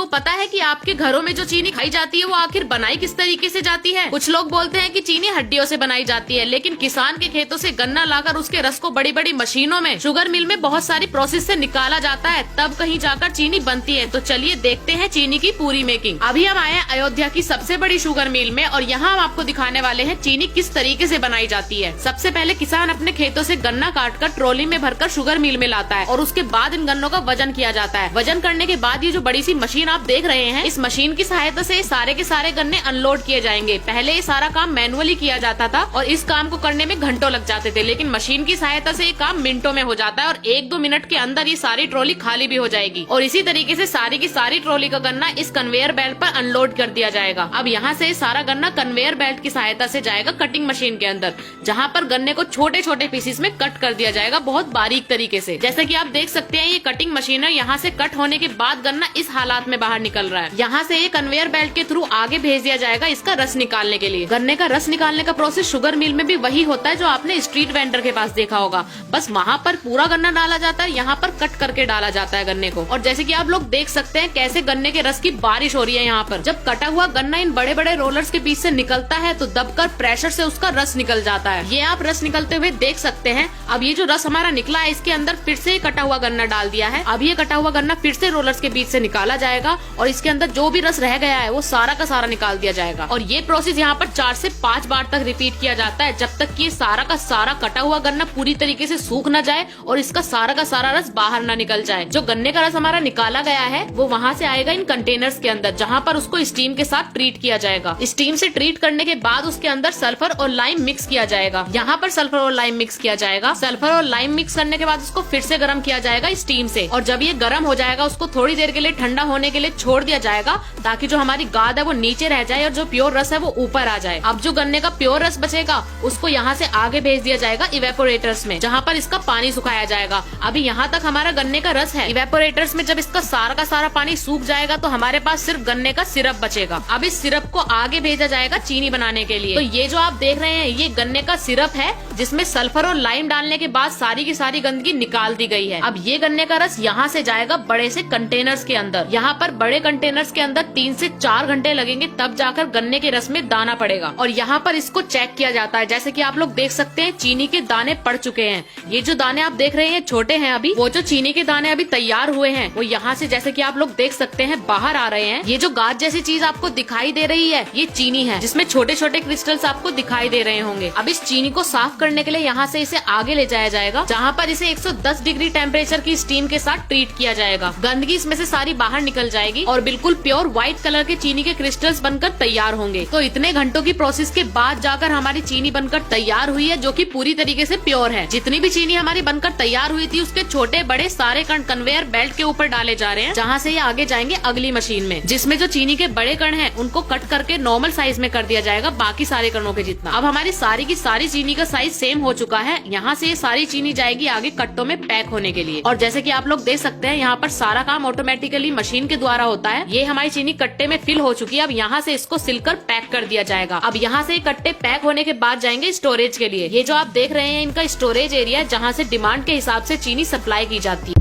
आपको पता है कि आपके घरों में जो चीनी खाई जाती है वो आखिर बनाई किस तरीके से जाती है? कुछ लोग बोलते हैं कि चीनी हड्डियों से बनाई जाती है, लेकिन किसान के खेतों से गन्ना लाकर उसके रस को बड़ी बड़ी मशीनों में शुगर मिल में बहुत सारी प्रोसेस से निकाला जाता है, तब कहीं जाकर चीनी बनती है। तो चलिए देखते हैं चीनी की पूरी मेकिंग। अभी हम आए हैं अयोध्या की सबसे बड़ी शुगर मिल में और यहाँ हम आपको दिखाने वाले हैं चीनी किस तरीके से बनाई जाती है। सबसे पहले किसान अपने खेतों से गन्ना काटकर ट्रॉली में भरकर शुगर मिल में लाता है और उसके बाद इन गन्नों का वजन किया जाता है। वजन करने के बाद ये जो बड़ी सी मशीन आप देख रहे हैं, इस मशीन की सहायता से सारे के सारे गन्ने अनलोड किए जाएंगे। पहले ये सारा काम मैनुअली किया जाता था और इस काम को करने में घंटों लग जाते थे, लेकिन मशीन की सहायता से ये काम मिनटों में हो जाता है और 1-2 मिनट के अंदर ये सारी ट्रॉली खाली भी हो जाएगी और इसी तरीके से सारी की सारी ट्रॉली का गन्ना इस कन्वेयर बेल्ट पर अनलोड कर दिया जाएगा। अब यहाँ से सारा गन्ना कन्वेयर बेल्ट की सहायता से जाएगा कटिंग मशीन के अंदर, जहाँ पर गन्ने को छोटे छोटे पीसेस में कट कर दिया जाएगा बहुत बारीक तरीके से। जैसे कि आप देख सकते हैं ये कटिंग मशीन है, यहाँ से कट होने के बाद गन्ना इस हालात में बाहर निकल रहा है। यहाँ से ये कन्वेयर बेल्ट के थ्रू आगे भेज दिया जाएगा इसका रस निकालने के लिए। गन्ने का रस निकालने का प्रोसेस शुगर मिल में भी वही होता है जो आपने स्ट्रीट वेंडर के पास देखा होगा, बस वहाँ पर पूरा गन्ना डाला जाता है, यहाँ पर कट करके डाला जाता है गन्ने को। और जैसे कि आप लोग देख सकते हैं कैसे गन्ने के रस की बारिश हो रही है यहाँ पर। जब कटा हुआ गन्ना इन बड़े बड़े रोलर्स के बीच से निकलता है तो दबकर प्रेशर से उसका रस निकल जाता है। ये आप रस निकलते हुए देख सकते हैं। अब ये जो रस हमारा निकला है इसके अंदर फिर से कटा हुआ गन्ना डाल दिया है। अब ये कटा हुआ गन्ना फिर से रोलर्स के बीच से निकाला जाएगा और इसके अंदर जो भी रस रह गया है वो सारा का सारा निकाल दिया जाएगा। और ये प्रोसेस यहाँ पर 4 से 5 बार तक रिपीट किया जाता है, जब तक कि ये सारा का सारा कटा हुआ गन्ना पूरी तरीके से सूख न जाए और इसका सारा का सारा रस बाहर न निकल जाए। जो गन्ने का रस हमारा निकाला गया है वो वहाँ से आएगा इन कंटेनर्स के अंदर, जहाँ पर उसको स्टीम के साथ ट्रीट किया जाएगा। स्टीम से ट्रीट करने के बाद उसके अंदर सल्फर और लाइम मिक्स किया जाएगा। यहाँ पर सल्फर और लाइम मिक्स किया जाएगा। सल्फर और लाइम मिक्स करने के बाद उसको फिर से गर्म किया जाएगा स्टीम से, और जब ये गर्म हो जाएगा उसको थोड़ी देर के लिए ठंडा होने के लिए छोड़ दिया जाएगा, ताकि जो हमारी गाद है वो नीचे रह जाए और जो प्योर रस है वो ऊपर आ जाए। अब जो गन्ने का प्योर रस बचेगा उसको यहाँ से आगे भेज दिया जाएगा इवेपोरेटर्स में, जहाँ पर इसका पानी सुखाया जाएगा। अभी यहाँ तक हमारा गन्ने का रस है। इवेपोरेटर्स में जब इसका सारा का सारा पानी सूख जाएगा तो हमारे पास सिर्फ गन्ने का सिरप बचेगा। अब इस सिरप को आगे भेजा जाएगा चीनी बनाने के लिए। तो ये जो आप देख रहे हैं ये गन्ने का सिरप है, जिसमें सल्फर और लाइम डालने के बाद सारी की सारी गंदगी निकाल दी गई है। अब ये गन्ने का रस यहाँ से जाएगा बड़े से कंटेनर्स के अंदर। यहाँ पर बड़े कंटेनर्स के अंदर 3 से 4 घंटे लगेंगे, तब जाकर गन्ने के रस में दाना पड़ेगा और यहाँ पर इसको चेक किया जाता है। जैसे कि आप लोग देख सकते हैं चीनी के दाने पड़ चुके हैं। ये जो दाने आप देख रहे हैं छोटे हैं अभी, वो जो चीनी के दाने अभी तैयार हुए हैं वो यहाँ से जैसे कि आप लोग देख सकते हैं बाहर आ रहे हैं। ये जो गाज जैसी चीज आपको दिखाई दे रही है ये चीनी है, जिसमें छोटे छोटे क्रिस्टल्स आपको दिखाई दे रहे होंगे। अब इस चीनी को साफ करने के लिए यहाँ से इसे आगे ले जाया जाएगा, जहाँ पर इसे 110 डिग्री टेम्परेचर की स्टीम के साथ ट्रीट किया जाएगा। गंदगी इसमें से सारी बाहर निकल जाएगी और बिल्कुल प्योर व्हाइट कलर के चीनी के क्रिस्टल्स बनकर तैयार होंगे। तो इतने घंटों की प्रोसेस के बाद जाकर हमारी चीनी बनकर तैयार हुई है, जो कि पूरी तरीके से प्योर है। जितनी भी चीनी हमारी बनकर तैयार हुई थी उसके छोटे बड़े सारे कण कन्वेयर बेल्ट के ऊपर डाले जा रहे हैं, जहाँ से ये आगे जाएंगे अगली मशीन में, जिसमें जो चीनी के बड़े कण हैं उनको कट करके नॉर्मल साइज में कर दिया जाएगा बाकी सारे कणों के जितना। अब हमारी सारी की सारी चीनी का साइज सेम हो चुका है। यहाँ से ये सारी चीनी जाएगी आगे कट्टों में पैक होने के लिए। और जैसे कि आप लोग देख सकते हैं यहाँ पर सारा काम ऑटोमेटिकली मशीन के द्वारा होता है। ये हमारी चीनी कट्टे में फिल हो चुकी है। अब यहाँ से इसको सिलकर पैक कर दिया जाएगा। अब यहाँ से कट्टे पैक होने के बाद जाएंगे स्टोरेज के लिए। ये जो आप देख रहे हैं इनका स्टोरेज एरिया है, जहाँ से डिमांड के हिसाब से चीनी सप्लाई की जाती है।